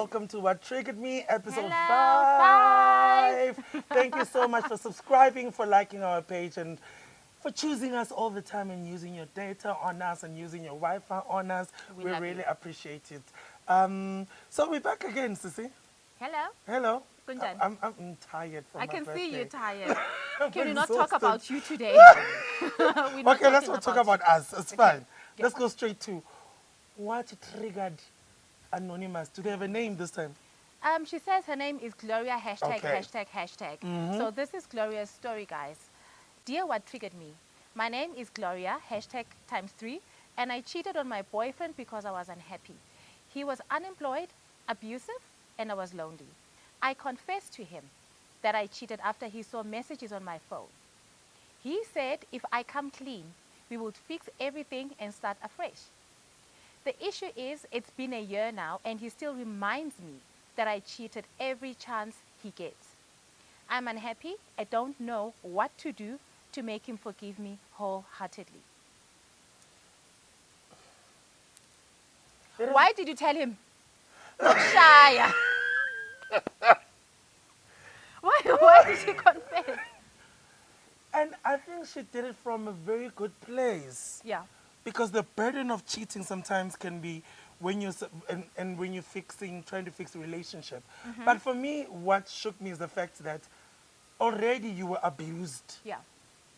welcome to What Triggered Me, episode Hello, 5. Thank you so much for subscribing, for liking our page, and for choosing us all the time and using your data on us and using your Wi-Fi on us. We really appreciate it. So we're back again, Sissy. Hello. Hello. Kunjani? I'm tired from my I can birthday. see you're tired. I'm Can we not exhausted. talk about you today? Okay, let's not talk about us. It's fine. Yeah. Let's go straight to what triggered Anonymous. Do they have a name this time? She says her name is Gloria, hashtag, Okay. hashtag, hashtag. So this is Gloria's story, guys. Dear What Triggered Me. My name is Gloria, hashtag ×3, and I cheated on my boyfriend because I was unhappy. He was unemployed, abusive, and I was lonely. I confessed to him that I cheated after he saw messages on my phone. He said if I come clean, we would fix everything and start afresh. The issue is it's been a year now and he still reminds me that I cheated every chance he gets. I'm unhappy. I don't know what to do to make him forgive me wholeheartedly. Why did you tell him? Shaya. Why did she confess? And I think she did it from a very good place. Yeah. Because the burden of cheating sometimes can be when you're and when you're trying to fix a relationship. But for me, what shook me is the fact that already you were abused. Yeah.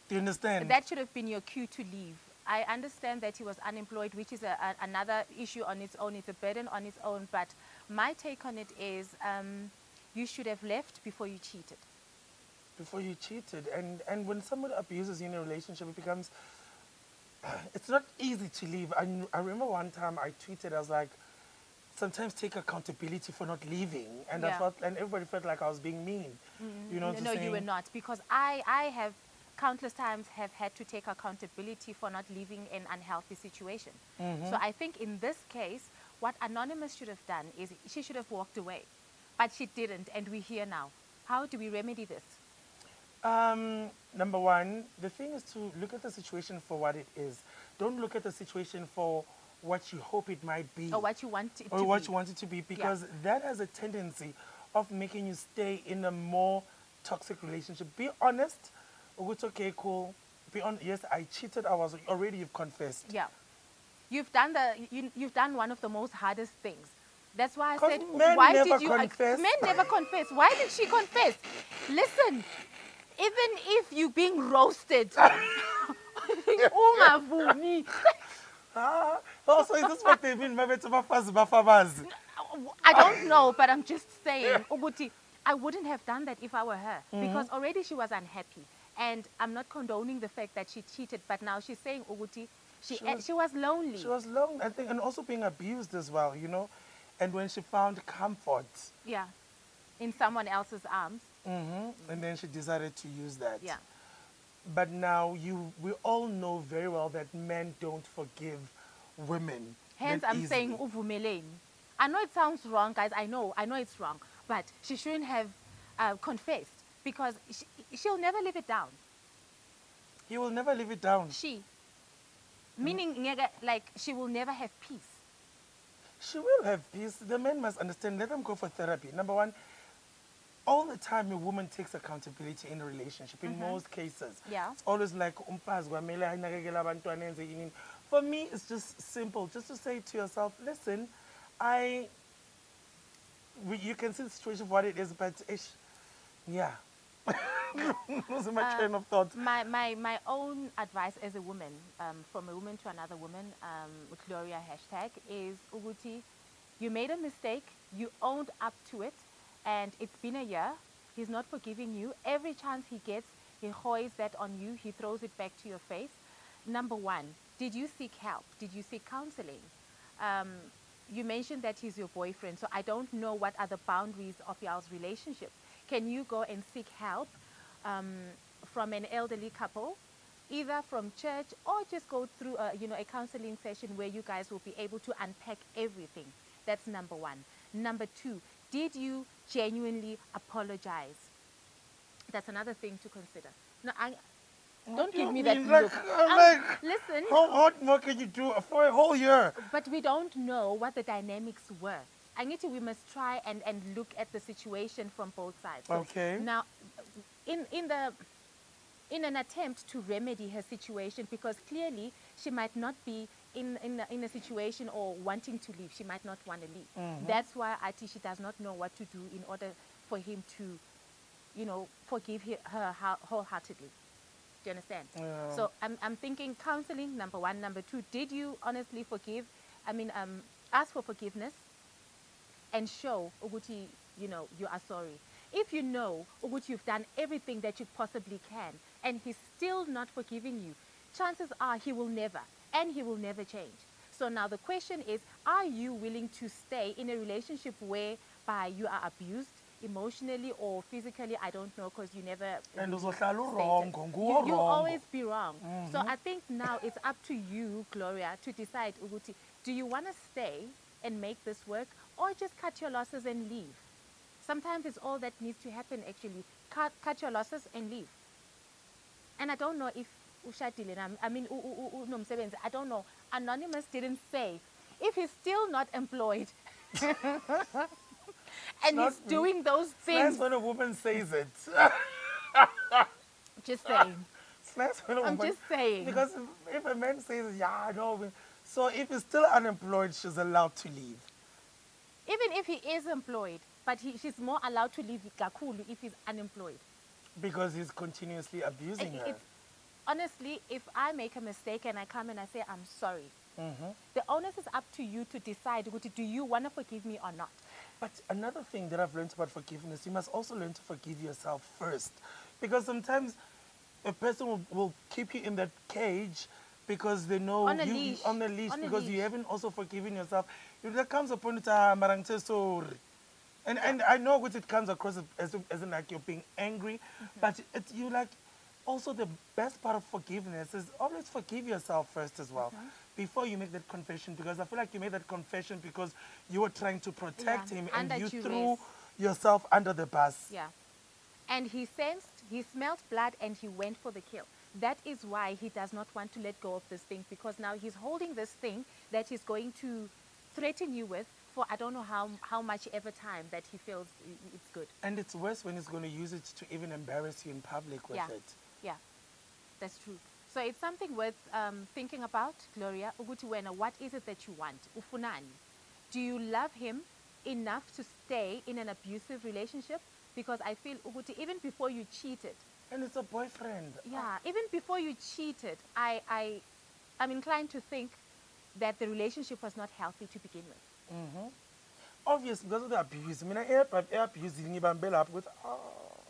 Do you understand? That should have been your cue to leave. I understand that he was unemployed, which is another issue on its own. It's a burden on its own. But my take on it is you should have left before you cheated. Before you cheated. And when someone abuses you in a relationship, it becomes... It's not easy to leave. I remember one time I tweeted, I was like, sometimes take accountability for not leaving. And I felt, and everybody felt like I was being mean. You know, No, you were not. Because I have countless times have had to take accountability for not leaving an unhealthy situation. So I think in this case, what Anonymous should have done is she should have walked away. But she didn't, and we're here now. How do we remedy this? Number one, the thing is to look at the situation for what it is. Don't look at the situation for what you hope it might be. Or what you want it to be. Or what you want it to be, because that has a tendency of making you stay in a more toxic relationship. Be honest. It's okay, cool. Be honest. Yes, I cheated. You've confessed. Yeah. You've done one of the most hardest things. That's why I said, men why never did you... confess. Men never confess. Why did she confess? Listen, even if you're being roasted, ungavumi. Also, is this what they mean? I don't know, but I'm just saying, Uguti, I wouldn't have done that if I were her, because already she was unhappy. And I'm not condoning the fact that she cheated, but now she's saying, Uguti, she was lonely. She was lonely, I think, and also being abused as well, you know. And when she found comfort. Yeah, in someone else's arms. And then she decided to use that. Yeah. But now we all know very well that men don't forgive women. Hence, that I'm easily. saying uvumeleni. I know it sounds wrong, guys. I know it's wrong. But she shouldn't have confessed, because she'll never live it down. He will never live it down. Meaning, like, she will never have peace. She will have peace. The men must understand. Let them go for therapy. Number one, all the time a woman takes accountability in a relationship, in most cases. Yeah. It's always like, for me, it's just simple. Just to say to yourself, listen, you can see the situation for what it is, but yeah. Losing my train of thought. My own advice as a woman, from a woman to another woman, with Gloria hashtag, is, Uguti, you made a mistake, you owned up to it, and it's been a year. He's not forgiving you. Every chance he gets, he hoys that on you. He throws it back to your face. Number one, did you seek help? Did you seek counseling? You mentioned that he's your boyfriend, so I don't know what are the boundaries of y'all's relationship. Can you go and seek help from an elderly couple, either from church, or just go through a counseling session where you guys will be able to unpack everything? That's number one. Number two, did you genuinely apologize? That's another thing to consider. No, don't give me that look. Listen. How more can you do for a whole year? But we don't know what the dynamics were. I need to, we must try and look at the situation from both sides. So Okay. now, in an attempt to remedy her situation, because clearly she might not be in a situation or wanting to leave. She might not want to leave. That's why she does not know what to do in order for him to, forgive her wholeheartedly. Do you understand? Yeah. So I'm thinking counseling, number one. Number two, did you honestly forgive? Ask for forgiveness and show Uguti, you are sorry. If you know Uguti, you've done everything that you possibly can, and he's still not forgiving you, chances are he will never change. So now the question is, are you willing to stay in a relationship whereby you are abused emotionally or physically? I don't know, because you never And really uzohlala stated. urongo, You'll urongo. always be wrong. So I think now it's up to you, Gloria, to decide, Uguti, do you want to stay and make this work, or just cut your losses and leave? Sometimes it's all that needs to happen, actually. Cut your losses and leave. And I don't know if ushadile, unomsebenzi, I don't know. Anonymous didn't say. If he's still not employed and he's doing those That's things, when a woman says it. just saying. That's when a I'm woman, just saying. Because if a man says, yeah, no, so if he's still unemployed, she's allowed to leave. Even if he is employed, but she's more allowed to leave Gakulu if he's unemployed. Because he's continuously abusing her. Honestly, if I make a mistake and I come and I say, I'm sorry, the onus is up to you to decide, do you want to forgive me or not? But another thing that I've learned about forgiveness, you must also learn to forgive yourself first. Because sometimes a person will keep you in that cage because they know On a you leash. on the leash, On a because you leash. haven't also forgiven yourself. There comes a point marang say sorry. And I know what it comes across as in like you're being angry, but you like, also the best part of forgiveness is always forgive yourself first as well, before you make that confession, because I feel like you made that confession because you were trying to protect him and under you duress. threw yourself under the bus. Yeah. And he smelled blood and he went for the kill. That is why he does not want to let go of this thing, because now he's holding this thing that he's going to threaten you with for I don't know how much ever time that he feels it's good. And it's worse when he's going to use it to even embarrass you in public with it. Yeah, that's true. So it's something worth thinking about, Gloria. Uguti wena, what is it that you want? Ufunani. Do you love him enough to stay in an abusive relationship? Because I feel, Uguti, even before you cheated. And it's a boyfriend. Yeah, even before you cheated, I'm inclined to think that the relationship was not healthy to begin with. Obviously, because of the abuse. I mean, I abusing up with.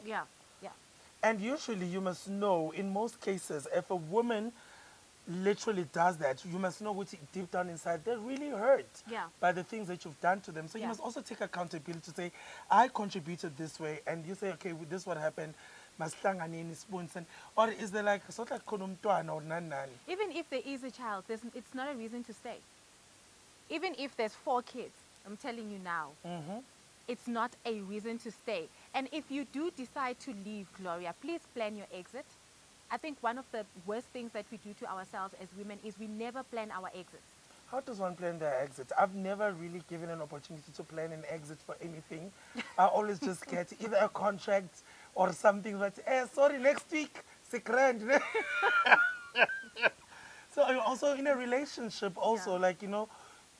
Yeah, yeah. And usually, you must know, in most cases, if a woman literally does that, you must know what deep down inside they're really hurt by the things that you've done to them. So you must also take accountability to say, I contributed this way, and you say, okay, this is what happened. Or is there like sort of or nan? Even if there is a child, it's not a reason to stay. Even if there's 4 kids, I'm telling you now, it's not a reason to stay. And if you do decide to leave, Gloria, please plan your exit. I think one of the worst things that we do to ourselves as women is we never plan our exits. How does one plan their exit? I've never really given an opportunity to plan an exit for anything. I always just get either a contract or something that, sorry, next week, secret. So you're also in a relationship also, like,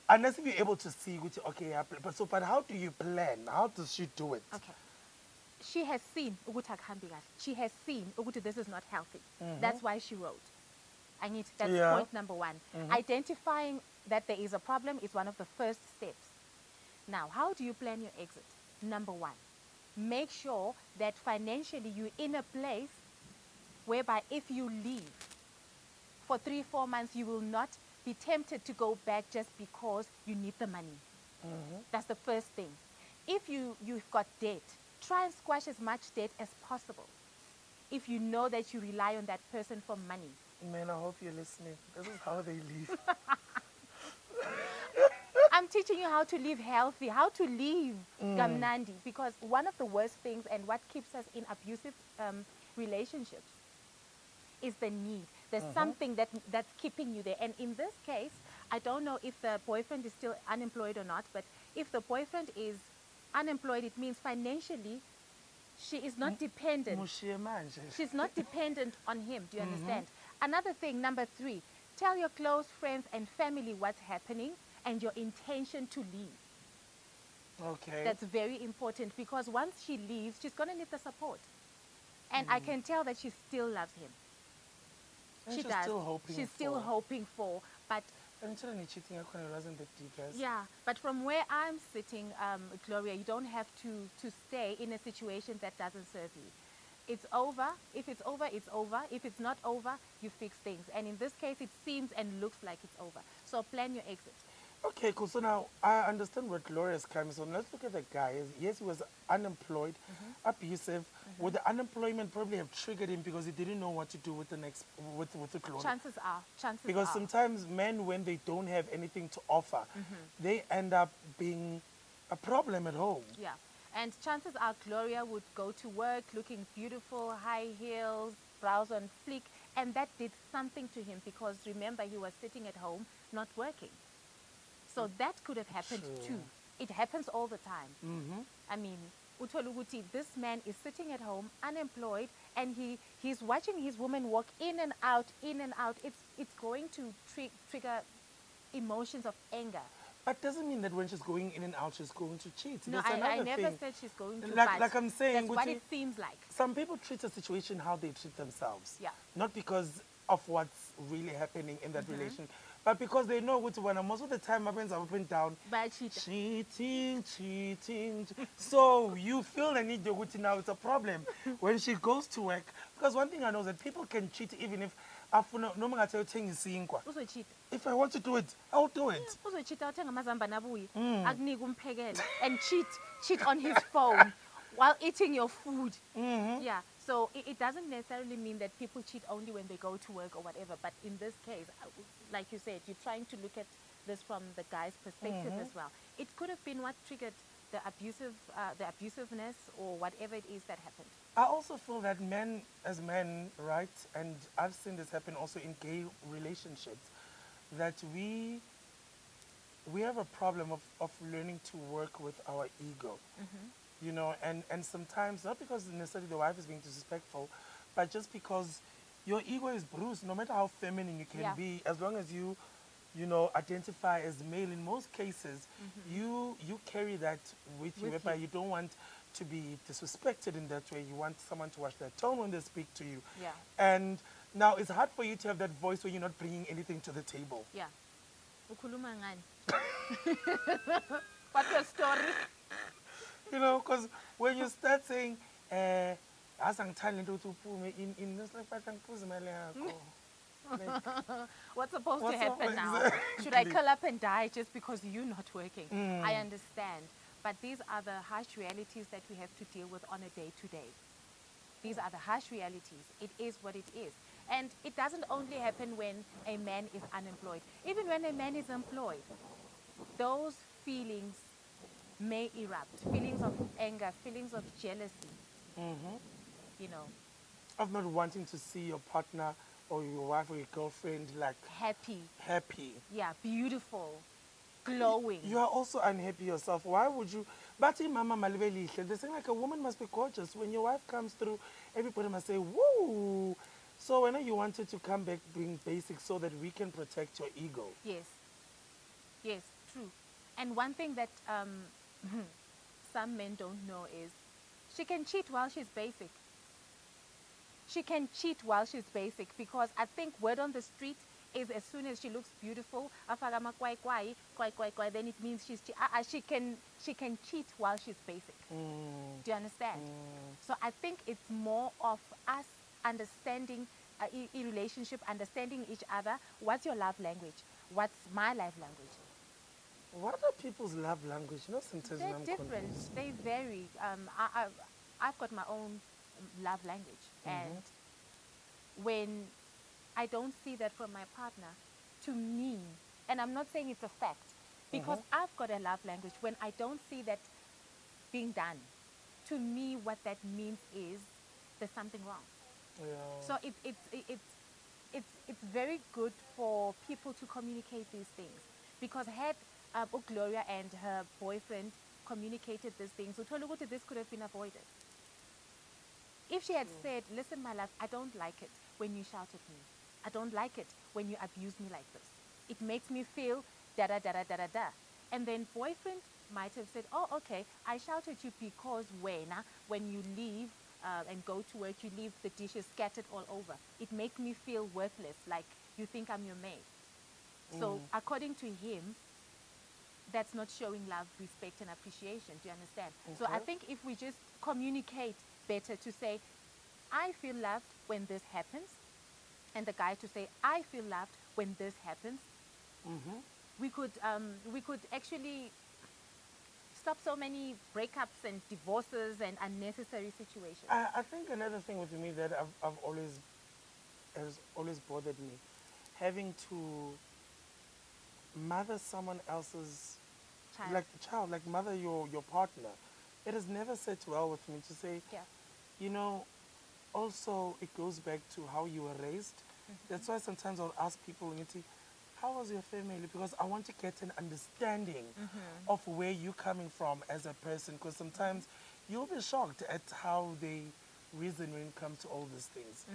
unless if you're able to see, okay, but how do you plan? How does she do it? Okay. She has seen she has seen this is not healthy. That's why she wrote. That's point number 1. Identifying that there is a problem is one of the first steps. Now, how do you plan your exit? Number 1, make sure that financially you're in a place whereby if you leave for 3-4 months, you will not be tempted to go back just because you need the money. That's the first thing. If you've got debt, try and squash as much debt as possible. If you know that you rely on that person for money. Man, I hope you're listening. This is how they live. I'm teaching you how to live healthy, how to live Gamnandi, because one of the worst things and what keeps us in abusive relationships is the need. There's something that's keeping you there. And in this case, I don't know if the boyfriend is still unemployed or not, but if the boyfriend is unemployed, it means financially she is not dependent. Mushiye manje. She's not dependent on him. Do you understand? Another thing, number 3, tell your close friends and family what's happening and your intention to leave. Okay. That's very important, because once she leaves, she's going to need the support. And I can tell that she still loves him. And She she's does. still hoping She's still for- hoping for, but And children cheating, it wasn't that deep, guys. yeah, but from where I'm sitting, Gloria, you don't have to stay in a situation that doesn't serve you. It's over. If it's over, it's over. If it's not over, you fix things. And in this case, it seems and looks like it's over. So plan your exit. Okay, cool. So now I understand where Gloria's coming from. Let's look at the guy. Yes, he was unemployed, abusive. Would the unemployment probably have triggered him because he didn't know what to do with the next with the Gloria? Chances are. Because sometimes men, when they don't have anything to offer, they end up being a problem at home. Yeah. And chances are Gloria would go to work looking beautiful, high heels, brows on fleek, and that did something to him, because remember, he was sitting at home not working. So that could have happened too. It happens all the time. I mean, uthole ukuthi this man is sitting at home unemployed, and he's watching his woman walk in and out, in and out. It's going to trigger emotions of anger. But doesn't mean that when she's going in and out, she's going to cheat. No, That's I another never thing. said she's going to. Like I'm saying, that's what Guti, it seems like. some people treat a situation how they treat themselves. Yeah. Not because of what's really happening in that relation, but because they know what when most of the time happens up and down. But cheater. Cheating. So you feel the need to go to now. It's a problem when she goes to work. Because one thing I know is that people can cheat even if Uzocheat. if I want to do it, I'll do it. Uzocheat uthenga amazambane abuye. Akunika umphekela and cheat on his phone while eating your food. Yeah. So it doesn't necessarily mean that people cheat only when they go to work or whatever. But in this case, like you said, you're trying to look at this from the guy's perspective as well. It could have been what triggered the abusiveness or whatever it is that happened. I also feel that men, as men, right, and I've seen this happen also in gay relationships, that we have a problem of learning to work with our ego. You know, and sometimes, not because necessarily the wife is being disrespectful, but just because your ego is bruised, no matter how feminine you can be, as long as you identify as male, in most cases, you carry that with you, whereby you don't want to be disrespected in that way. You want someone to watch their tone when they speak to you. Yeah. And now it's hard for you to have that voice when you're not bringing anything to the table. Yeah. Ukhuluma ngani? What's your story? You know, because when you start saying, as I'm telling you to pull me in this like What's supposed to What's up, happen now? exactly. Should I curl up and die just because you're not working? I understand. But these are the harsh realities that we have to deal with on a day-to-day. These are the harsh realities. It is what it is. And it doesn't only happen when a man is unemployed. Even when a man is employed, those feelings may erupt. Feelings of anger, feelings of jealousy. You know, of not wanting to see your partner or your wife or your girlfriend like happy. Yeah, beautiful, glowing. You are also unhappy yourself. Why would you? But in Mama Malibeli, they say like a woman must be gorgeous. When your wife comes through, everybody must say, woo. So when you wanted to come back being basic so that we can protect your ego. Yes. Yes, true. And one thing that some men don't know is she can cheat while she's basic. She can cheat while she's basic, because I think word on the street is as soon as she looks beautiful, then it means she can cheat while she's basic. Do you understand? So I think it's more of us understanding in relationship, understanding each other. What's your love language? What's my love language? What are people's love language? You know, sometimes when They're I'm different. confused. They vary. I've got my own love language, and when I don't see that from my partner, to me, and I'm not saying it's a fact, because I've got a love language. When I don't see that being done, to me, what that means is there's something wrong. Yeah. So it's very good for people to communicate these things, because had Gloria and her boyfriend communicated these things, this could have been avoided. If she had said, listen, my love, I don't like it when you shout at me. I don't like it when you abuse me like this. It makes me feel da-da-da-da-da-da-da. And then boyfriend might have said, oh, okay, I shout at you because when you leave and go to work, you leave the dishes scattered all over. It makes me feel worthless, like you think I'm your maid. So according to him, that's not showing love, respect, and appreciation. Do you understand? So I think if we just communicate better to say, I feel loved when this happens, and the guy to say, I feel loved when this happens, we could actually stop so many breakups and divorces and unnecessary situations. I think another thing with me that has always bothered me, having to mother someone else's child, like mother your partner. It has never sat well with me to say, you know, also it goes back to how you were raised. That's why sometimes I'll ask people, how was your family? Because I want to get an understanding of where you're coming from as a person, because sometimes you'll be shocked at how they reason when it comes to all these things.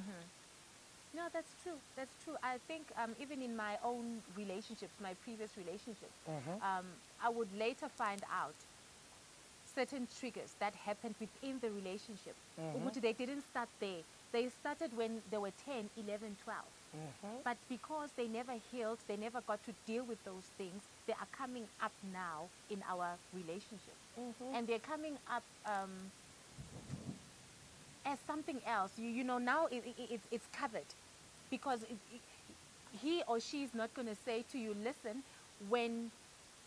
No, that's true. That's true. I think even in my own relationships, my previous relationships, I would later find out certain triggers that happened within the relationship. They didn't start there. They started when they were 10, 11, 12. But because they never healed, they never got to deal with those things, they are coming up now in our relationship. And they're coming up as something else. You know, now it's covered. Because he or she is not going to say to you, listen, when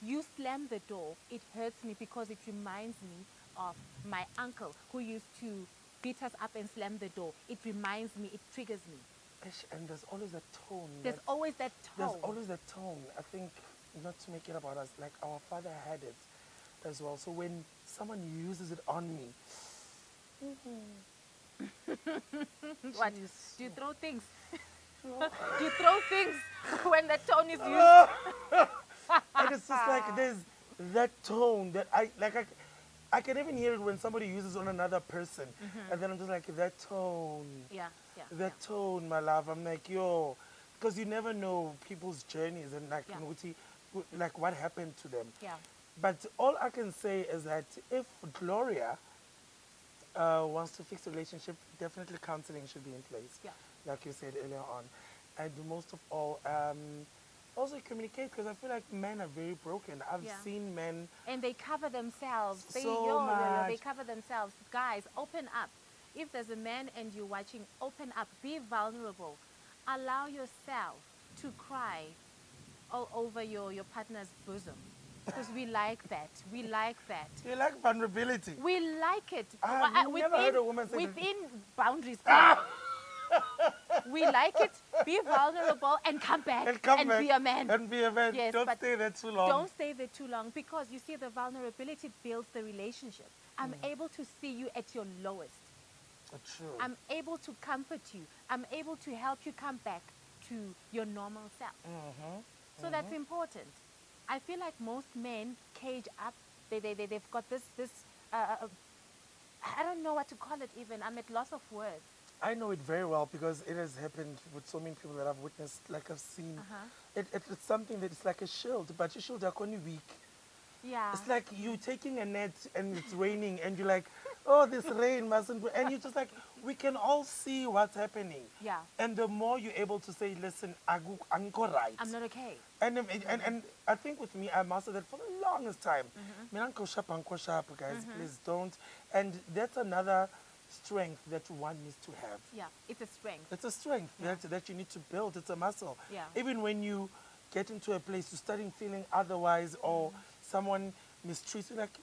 you slam the door, it hurts me because it reminds me of my uncle who used to beat us up and slam the door. It reminds me, it triggers me. And there's always that tone. There's always that tone. There's always that tone. I think, not to make it about us, like our father had it as well. So when someone uses it on me, what? Do you throw things? Do you throw things when the tone is used? And it's just like there's that tone that I can even hear it when somebody uses on another person. And then I'm just like, that tone. That tone, my love. I'm like, yo, because you never know people's journeys and like what happened to them. But all I can say is that if Gloria wants to fix the relationship, definitely counseling should be in place. Like you said earlier on. And most of all, also communicate, because I feel like men are very broken. I've seen men... And they cover themselves. They cover themselves. Guys, open up. If there's a man and you're watching, open up. Be vulnerable. Allow yourself to cry all over your partner's bosom. Because we like that. We like that. You like vulnerability. We like it. I've never heard a woman say within boundaries. We like it. Be vulnerable and come back and be a man. And be a man. Yes, don't stay there too long. Don't stay there too long, because you see, the vulnerability builds the relationship. I'm able to see you at your lowest. True. I'm able to comfort you. I'm able to help you come back to your normal self. So that's important. I feel like most men cage up. They've got this I don't know what to call it even. I'm at loss of words. I know it very well, because it has happened with so many people that I've witnessed, like I've seen. It's something that is like a shield, but your shield are only weak. It's like you taking a net and it's raining and you're like, oh, this rain mustn't go. And you're just like, we can all see what's happening. And the more you're able to say, listen, I'm right. I'm not okay. And I think with me, I mastered that for the longest time. Guys, please don't. And that's another strength that one needs to have. It's a strength. It's a strength that you need to build. It's a muscle. Even when you get into a place, you're starting feeling otherwise, or someone mistreats you, like,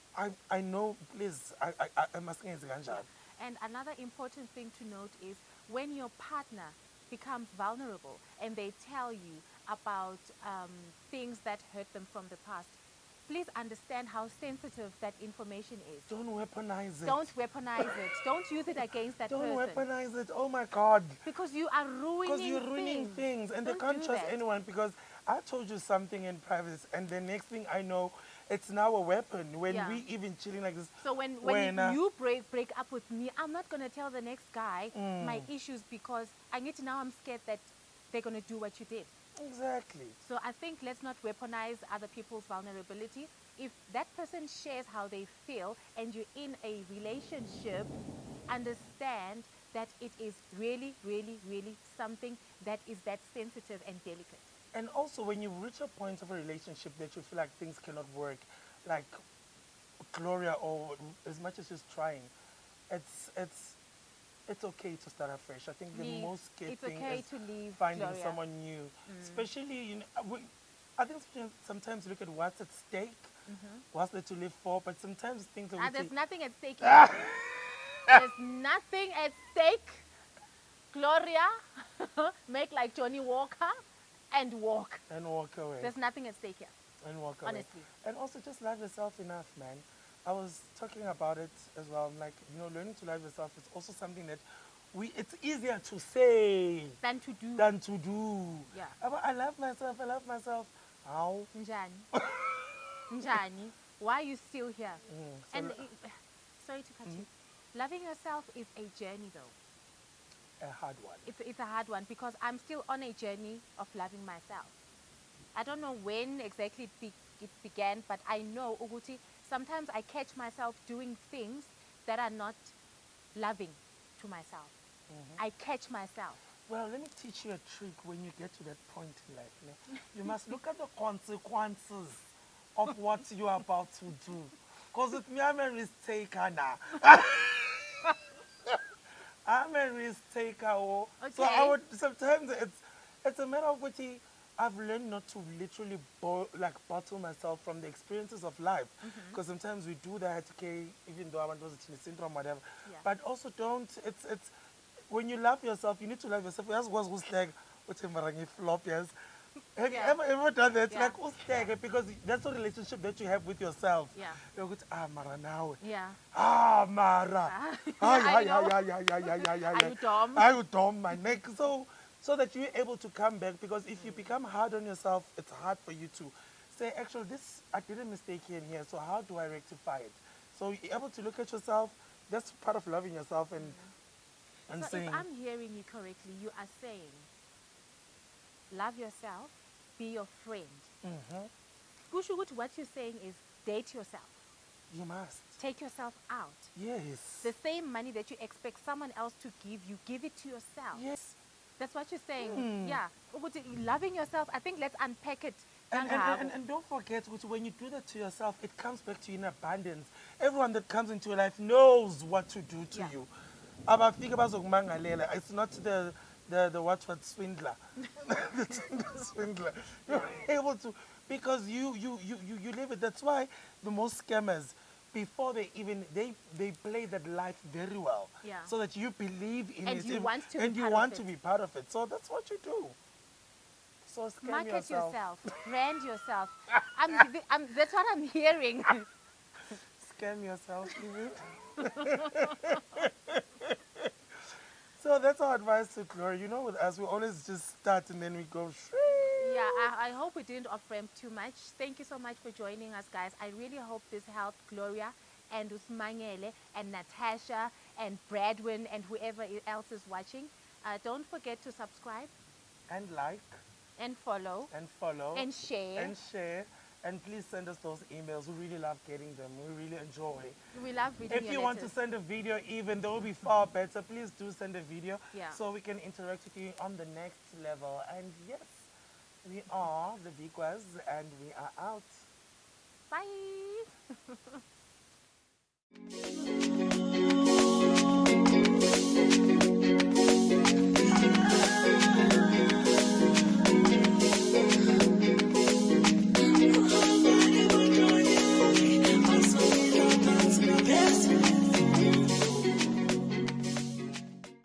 I know, please, I must get ganja. And another important thing to note is when your partner becomes vulnerable and they tell you about things that hurt them from the past, please understand how sensitive that information is. Don't weaponize it. Don't weaponize it. Don't use it against that person. Don't weaponize it. Oh my God. Because you are ruining things. And they can't trust anyone, because I told you something in private, and the next thing I know, it's now a weapon. When Yeah. we even chilling like this. So when when you break up with me, I'm not gonna tell the next guy my issues because now I'm scared that they're gonna do what you did. Exactly. So I think let's not weaponize other people's vulnerability. If that person shares how they feel and you're in a relationship, understand that it is really, really, really something that is that sensitive and delicate. And also, when you reach a point of a relationship that you feel like things cannot work, like Gloria, or as much as she's trying, it's it's it's okay to start afresh. I think the Leave. most scary It's thing okay is to leave, finding Gloria. someone new, especially I think sometimes look at what's at stake, what's there to live for, but sometimes things are There's nothing at stake here. There's nothing at stake. Gloria, make like Johnny Walker and walk. and walk away. There's nothing at stake here. And walk away. Honestly. And also just love yourself enough, man. I was talking about it as well. Like, learning to love yourself is also something that it's easier to say Than to do. than to do. Yeah. I love myself. I love myself. How? Njani. Njani. Why are you still here? So And sorry to cut you. Loving yourself is a journey though. a hard one. It's a hard one because I'm still on a journey of loving myself. I don't know when exactly it began, but I know, Uguti, sometimes I catch myself doing things that are not loving to myself. I catch myself. Well, let me teach you a trick when you get to that point in life. Ne? You must look at the consequences of what you are about to do. Because with me, I'm a risk taker now. I'm a risk taker. Oh. So Okay. sometimes it's a matter of which I've learned not to literally bottle myself from the experiences of life. Because sometimes we do that, okay, even though I want to syndrome, whatever. Yeah. But also it's when you love yourself, you need to love yourself. Yes, what's like, flop, yes. Have you ever done that? Yeah. Like, because that's the relationship that you have with yourself. Yeah. You're good, Mara now. Yeah. Mara. I know. Are you dumb? Are you dumb, my neck? So that you're able to come back, because if you become hard on yourself, it's hard for you to say, actually, I did a mistake here and here, so how do I rectify it? So you're able to look at yourself. That's part of loving yourself and So saying, if I'm hearing you correctly, you are saying, love yourself, be your friend. Kushugut, what you're saying is date yourself. you must. Take yourself out. Yes. The same money that you expect someone else to give it to yourself. Yes. That's what you're saying. Yeah. Ukuthi, loving yourself, I think let's unpack it. And don't forget, when you do that to yourself, it comes back to you in abundance. Everyone that comes into your life knows what to do to you. It's not the what swindler. The Tinder swindler. You're able to, because you live it. That's why the most scammers, before they play that life very well. Yeah. So that you believe in And it. you want to be and you part of want it. to be part of it. So that's what you do. So scam Market yourself. brand yourself. That's what I'm hearing. Scam yourself, even. So that's our advice to Gloria. With us, we always just start and then we go. Yeah, I hope we didn't off-ramp too much. Thank you so much for joining us, guys. I really hope this helped Gloria and Usmangele and Natasha and Bradwin and whoever else is watching. Don't forget to subscribe And like. and follow And follow. and share. And share. And please send us those emails. We really love getting them. We really enjoy. We love reading If your you want to letters. send a video, even though it will be far better, please do send a video Yeah. so we can interact with you on the next level. And yes, we are the Vikwas and we are out. Bye.